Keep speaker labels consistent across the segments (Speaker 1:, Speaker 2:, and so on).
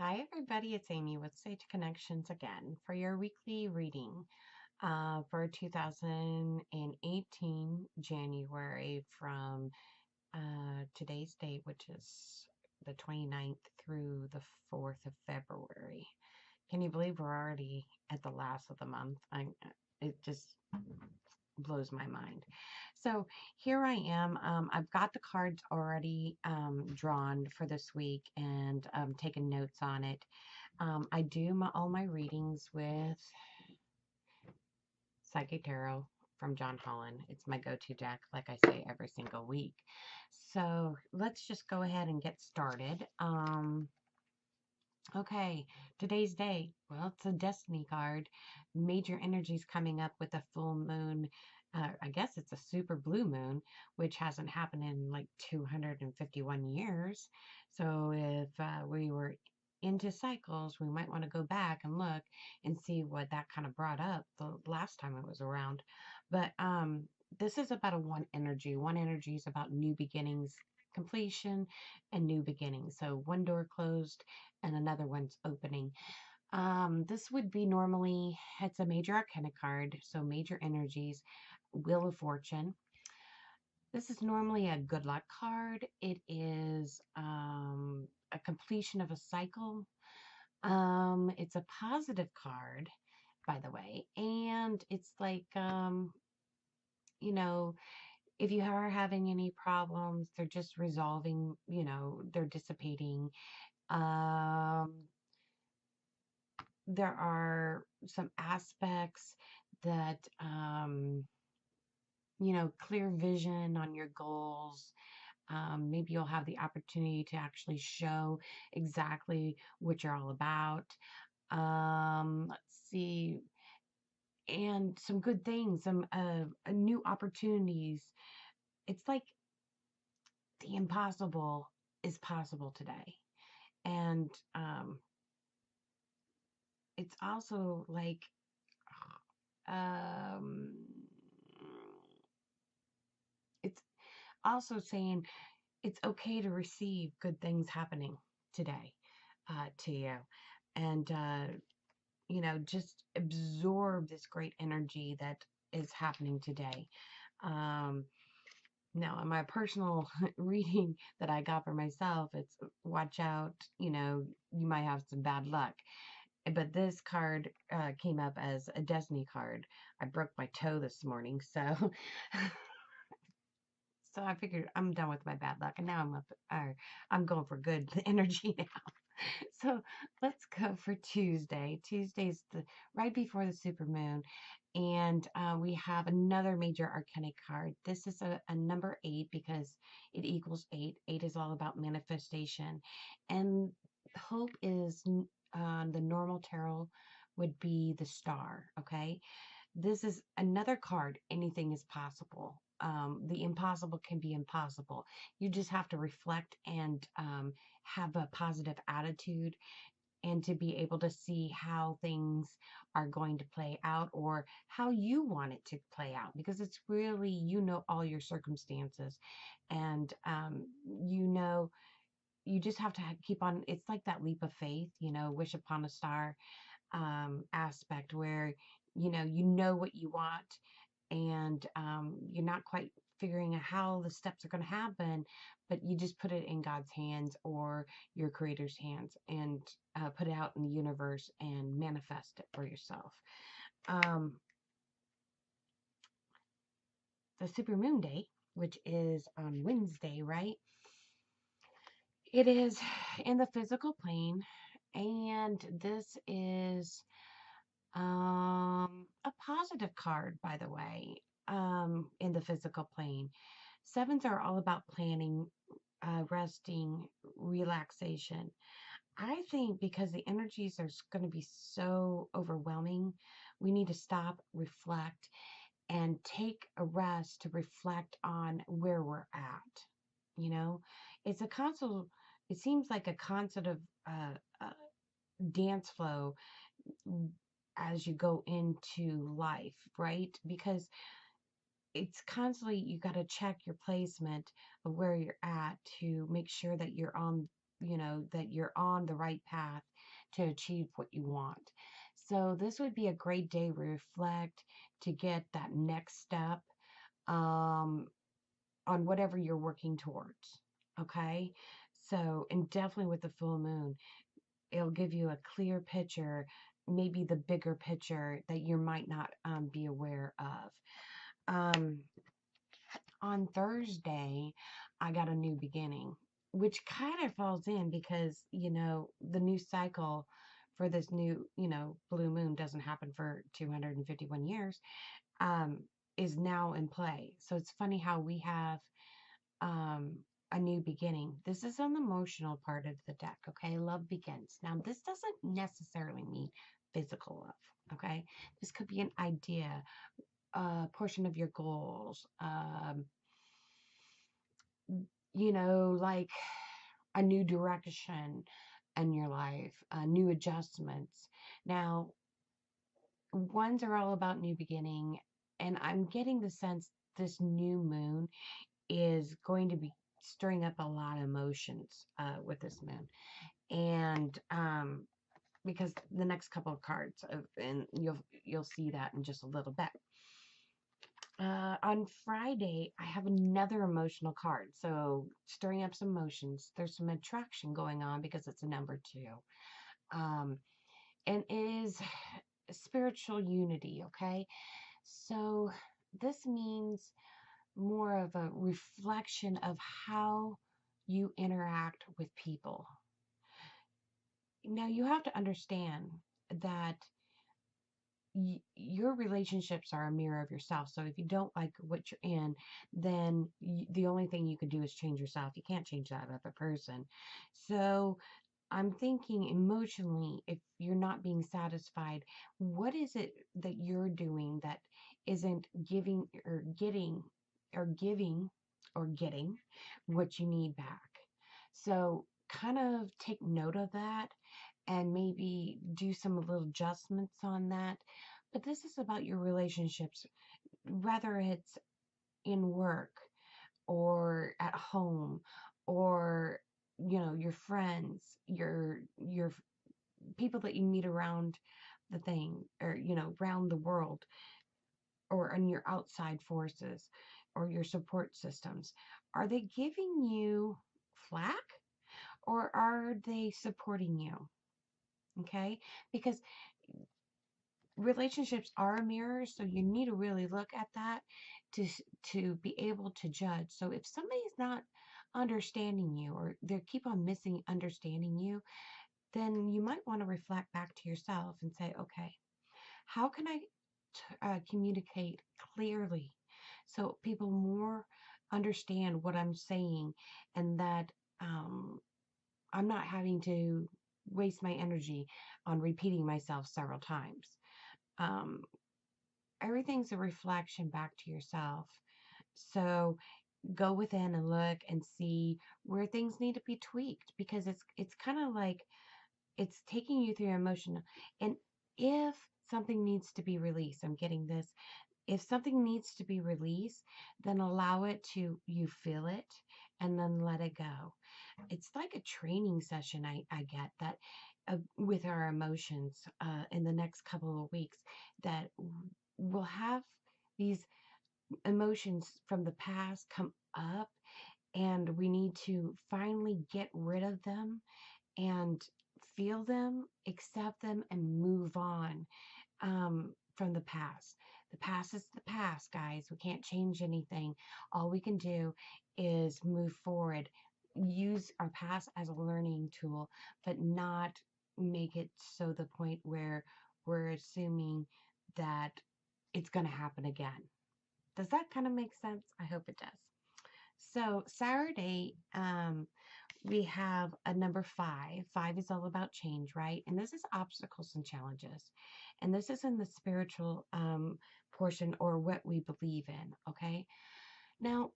Speaker 1: Hi, everybody. It's Amy with Sage Connections again for your weekly reading for 2018 January from today's date, which is the 29th through the 4th of February. Can you believe we're already at the last of the month? It just blows my mind. So here I am. I've got the cards already drawn for this week and taken notes on it. I do all my readings with Psychic Tarot from John Holland. It's my go-to deck, like I say, every single week. So let's just go ahead and get started. Okay, today's day. Well, it's a destiny card. Major energies coming up with a full moon. I guess it's a super blue moon, which hasn't happened in like 251 years. So if we were into cycles, we might want to go back and look and see what that kind of brought up the last time it was around. But this is about a one energy. One energy is about new beginnings, completion, and new beginnings. So one door closed and another one's opening. This would be normally, it's a major arcana card, so major energies, Wheel of Fortune. This is normally a good luck card. It is a completion of a cycle. It's a positive card, by the way, and it's like, you know, if you are having any problems, they're just resolving, they're dissipating. Um, there are some aspects that clear vision on your goals. Maybe you'll have the opportunity to actually show exactly what you're all about. Let's see, and some good things, some new opportunities. It's like the impossible is possible today, and it's also like um, it's also saying it's okay to receive good things happening today to you. And, just absorb this great energy that is happening today. Um, Now, in my personal reading that I got for myself, it's watch out, you might have some bad luck. But this card came up as a destiny card. I broke my toe this morning, so so I figured I'm done with my bad luck, and now I'm going for good energy now. So let's go for Tuesday. Tuesday's the right before the supermoon, and we have another major arcana card. This is a number 8 because it equals 8. 8 is all about manifestation, and hope is the normal tarot would be the star. Okay, this is another card. Anything is possible. The impossible can be impossible. You just have to reflect and have a positive attitude and to be able to see how things are going to play out or how you want it to play out, because it's really, all your circumstances, and you just have to keep on. It's like that leap of faith, wish upon a star aspect where you know what you want, and you're not quite figuring out how the steps are going to happen, but you just put it in God's hands or your creator's hands, and put it out in the universe and manifest it for yourself. um, the supermoon day, which is on Wednesday, right? It is in the physical plane, and this is a positive card, by the way, in the physical plane. Sevens are all about planning, resting, relaxation. I think because the energies are going to be so overwhelming, we need to stop, reflect, and take a rest to reflect on where we're at. You know, it's a constant, it seems like a constant of dance flow as you go into life, right? Because it's constantly, you got to check your placement of where you're at to make sure that you're on that you're on the right path to achieve what you want. So this would be a great day to reflect, to get that next step um, on whatever you're working towards. Okay. So, and definitely with the full moon, it'll give you a clear picture, maybe the bigger picture that you might not be aware of. On Thursday, I got a new beginning, which kind of falls in because, the new cycle for this new, blue moon doesn't happen for 251 years, um, is now in play. So it's funny how we have um, a new beginning. This is an emotional part of the deck, okay? Love begins. Now, this doesn't necessarily mean physical love, okay? This could be an idea, a portion of your goals, like a new direction in your life, new adjustments. Now, ones are all about new beginning, and I'm getting the sense this new moon is going to be stirring up a lot of emotions with this moon, and because the next couple of cards, and you'll see that in just a little bit. On Friday, I have another emotional card. So stirring up some emotions. There's some attraction going on because it's a number 2. Um, and is spiritual unity, okay? So this means more of a reflection of how you interact with people. Now, you have to understand that your relationships are a mirror of yourself. So if you don't like what you're in, then the only thing you can do is change yourself. You can't change that other person. So I'm thinking emotionally, if you're not being satisfied, what is it that you're doing that isn't giving or getting what you need back? So kind of take note of that and maybe do some little adjustments on that. But this is about your relationships, whether it's in work or at home or your friends, your people that you meet around the thing, or around the world, or on your outside forces or your support systems. Are they giving you flack or are they supporting you? Okay, because relationships are a mirror, so you need to really look at that to be able to judge. So if somebody's not understanding you, or they keep on missing understanding you, then you might want to reflect back to yourself and say, okay, how can I communicate clearly so people more understand what I'm saying, and that I'm not having to waste my energy on repeating myself several times. Um, Everything's a reflection back to yourself. So go within and look and see where things need to be tweaked, because it's kind of like it's taking you through emotion. And if something needs to be released, I'm getting this. If something needs to be released, then allow it to, you feel it, and then let it go. It's like a training session. I get that with our emotions in the next couple of weeks, that we'll have these emotions from the past come up, and we need to finally get rid of them and feel them, accept them, and move on from the past. The past is the past, guys. We can't change anything. All we can do is move forward, use our past as a learning tool, but not make it so the point where we're assuming that it's going to happen again. Does that kind of make sense? I hope it does. So Saturday, we have a number 5. 5 is all about change, right? And this is obstacles and challenges. And this is in the spiritual portion, or what we believe in, okay? Now,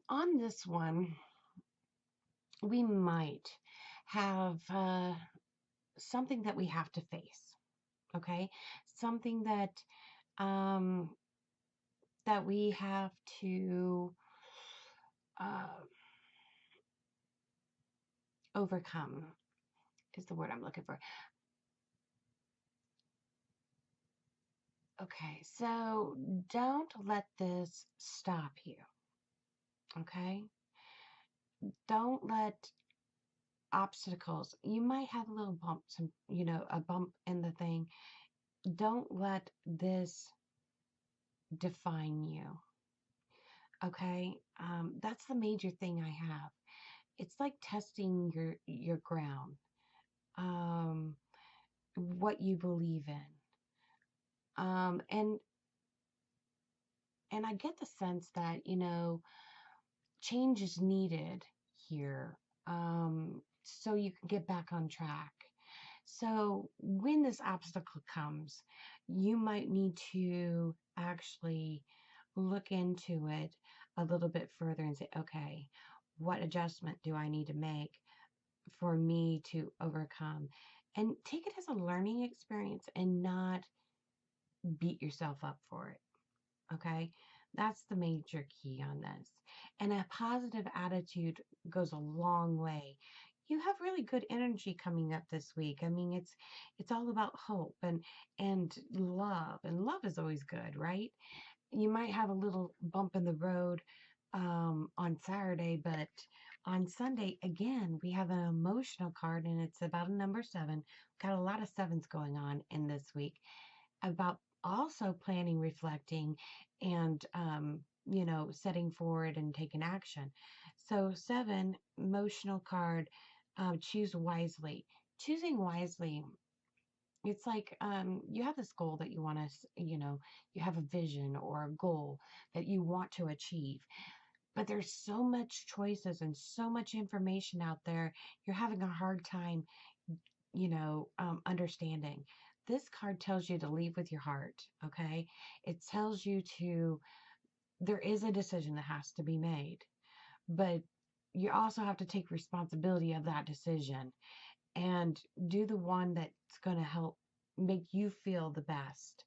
Speaker 1: on this one, we might have something that we have to face, okay? Something um, that we have to uh, overcome is the word I'm looking for. Okay, so don't let this stop you. Okay, don't let obstacles. You might have a little bump, a bump in the thing. Don't let this define you. Okay, that's the major thing I have. It's like testing your ground, um, what you believe in, um, and and I get the sense that change is needed here, so you can get back on track. So when this obstacle comes, you might need to actually look into it a little bit further and say, okay, what adjustment do I need to make for me to overcome? And take it as a learning experience and not beat yourself up for it. Okay. That's the major key on this. And a positive attitude goes a long way. You have really good energy coming up this week. I mean, it's all about hope and love. And love is always good, right? You might have a little bump in the road on Saturday, but on Sunday, again, we have an emotional card and it's about a number 7. Got a lot of sevens going on in this week about also planning, reflecting, and setting forward and taking action. So 7, emotional card, choose wisely. Choosing wisely, it's like you have this goal that you want to, you have a vision or a goal that you want to achieve. But there's so much choices and so much information out there. You're having a hard time understanding. This card tells you to leave with your heart, okay? It tells you there is a decision that has to be made, but you also have to take responsibility of that decision and do the one that's going to help make you feel the best.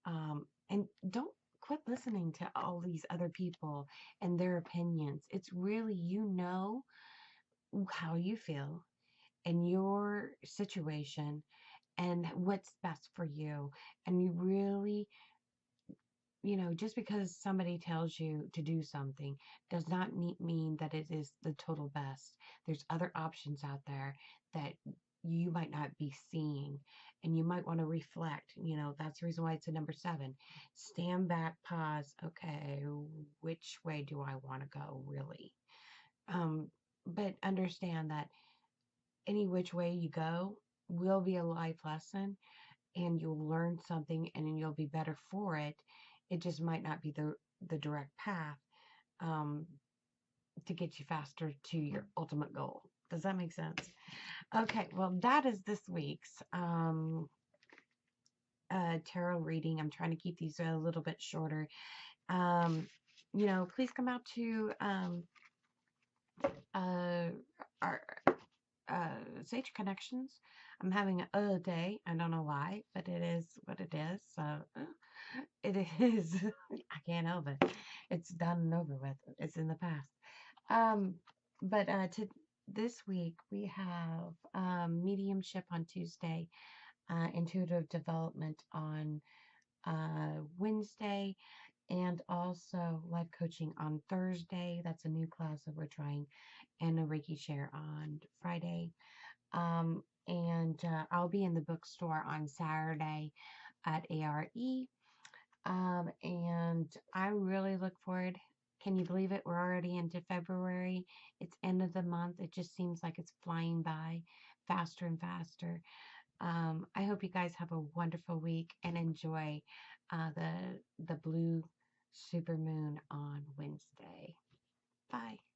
Speaker 1: And don't quit listening to all these other people and their opinions. It's really, how you feel in your situation and what's best for you. And you really, just because somebody tells you to do something does not mean that it is the total best. There's other options out there that you might not be seeing, and you might want to reflect. That's the reason why it's a number 7. Stand back, pause. Okay, which way do I want to go, really? But understand that any which way you go will be a life lesson and you'll learn something and you'll be better for it. It just might not be the direct path um, to get you faster to your ultimate goal. Does that make sense? Okay, well, that is this week's tarot reading. I'm trying to keep these a little bit shorter. Please come out to our Sage Connections. I'm having a day. I don't know why, but it is what it is. So it is. I can't help it. It's done and over with. It's in the past. Um, but to this week we have mediumship on Tuesday, intuitive development on Wednesday, and also life coaching on Thursday. That's a new class that we're trying, and a Reiki share on Friday. And I'll be in the bookstore on Saturday at ARE. And I really look forward. Can you believe it? We're already into February. It's end of the month. It just seems like it's flying by faster and faster. I hope you guys have a wonderful week and enjoy the blue supermoon on Wednesday. Bye.